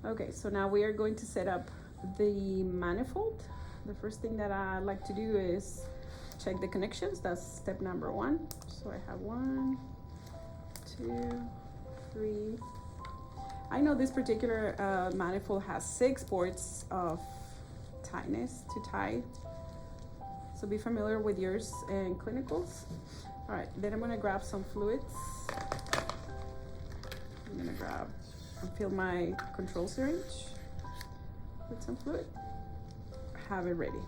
Okay, so now we are going to set up the manifold. The first thing that I like to do is check the connections. That's step number 1. So I have 1, 2, 3. I know this particular manifold has 6 ports of tightness to tie. So be familiar with yours in clinicals. All right, then I'm gonna grab some fluids. I'm gonna grab and fill my control syringe with some fluid. Have it ready.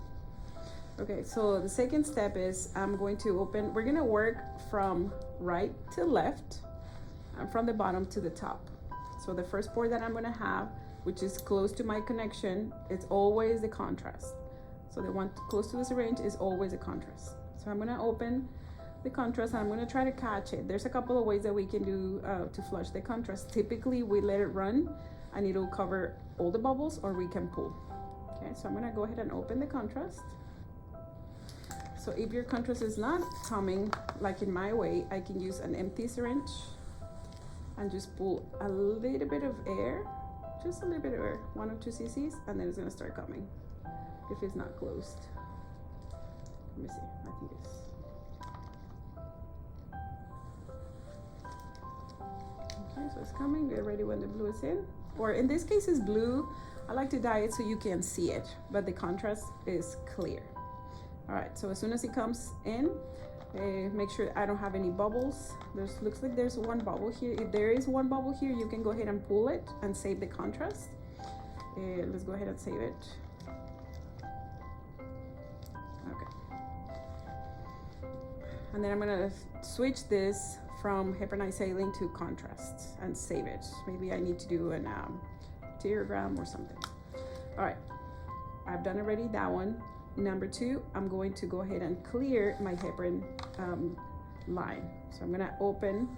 Okay, so the second step is I'm going to open, we're gonna work from right to left and from the bottom to the top. So the first port that I'm gonna have, which is close to my connection, it's always the contrast. So the one close to the syringe is always a contrast. So I'm gonna open the contrast and I'm gonna try to catch it. There's a couple of ways that we can do to flush the contrast. Typically we let it run and it'll cover all the bubbles, or we can pull. Okay, so I'm gonna go ahead and open the contrast. So if your contrast is not coming like in my way, I can use an empty syringe and just pull a little bit of air, just a little bit of air, 1 or 2 cc's, and then it's gonna start coming if it's not closed. Let me see, I think it's. Okay, so it's coming, get ready when the blue is in. Or in this case it's blue. I like to dye it so you can see it, but the contrast is clear. All right, so as soon as it comes in, make sure I don't have any bubbles. Looks like there's 1 bubble here. If there is 1 bubble here, you can go ahead and pull it and save the contrast. Let's go ahead and save it. Okay. And then I'm gonna switch this from heparinized saline to contrast and save it. Maybe I need to do an diagram or something. All right, I've done already that one. Number 2, I'm going to go ahead and clear my heparin line. So I'm gonna open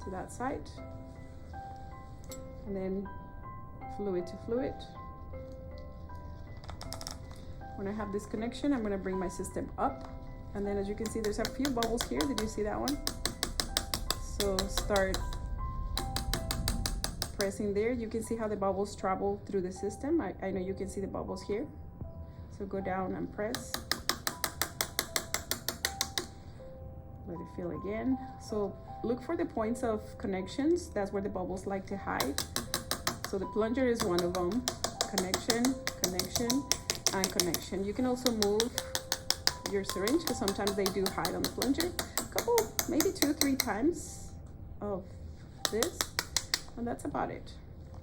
to that side and then fluid to fluid. When I have this connection, I'm gonna bring my system up, and then as you can see, there's a few bubbles here. Did you see that one? So start pressing there. You can see how the bubbles travel through the system. I know you can see the bubbles here. So go down and press. Let it fill again. So look for the points of connections. That's where the bubbles like to hide. So the plunger is one of them. Connection, connection, and connection. You can also move your syringe because sometimes they do hide on the plunger. A couple, maybe 2 or 3 times of this, and that's about it.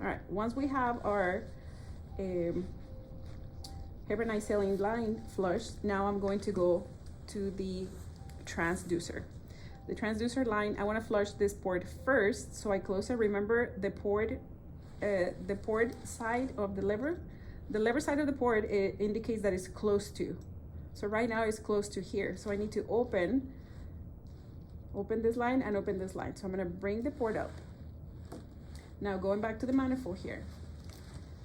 All right, once we have our heparinized saline line flushed, now I'm going to go to the transducer. The transducer line, I want to flush this port first, so I close it. Remember the port side of the lever. The lever side of the port, it indicates that it's close to. So right now it's close to here. So I need to open this line and open this line. So I'm gonna bring the port up. Now going back to the manifold here,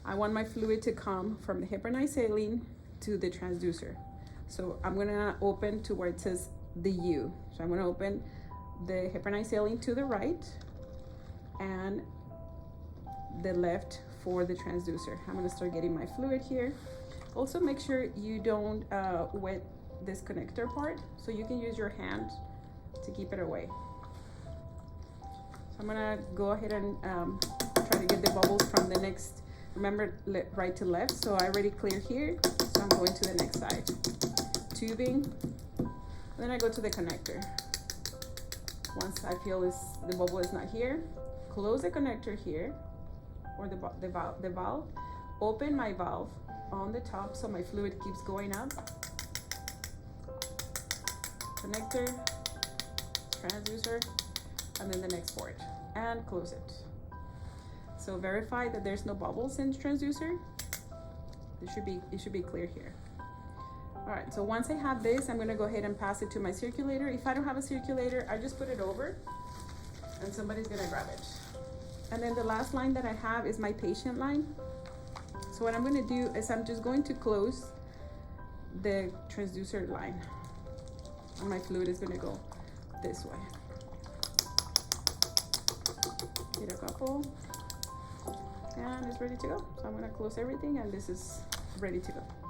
I want my fluid to come from the heparinized saline to the transducer. So I'm gonna open to where it says the U. So I'm gonna open the heparinized saline to the right and the left for the transducer. I'm gonna start getting my fluid here. Also make sure you don't wet this connector part, so you can use your hand to keep it away. So I'm gonna go ahead and try to get the bubbles from the next, remember right to left, so I already cleared here, so I'm going to the next side. Tubing, then I go to the connector. Once I feel the bubble is not here, close the connector here, or the valve, open my valve on the top so my fluid keeps going up. Connector, transducer, and then the next port, and close it. So verify that there's no bubbles in the transducer. It should be clear here. All right, so once I have this, I'm gonna go ahead and pass it to my circulator. If I don't have a circulator, I just put it over and somebody's gonna grab it. And then the last line that I have is my patient line. So what I'm gonna do is I'm just going to close the transducer line. And my fluid is gonna go this way. Get a couple, and it's ready to go. So I'm gonna close everything and this is ready to go.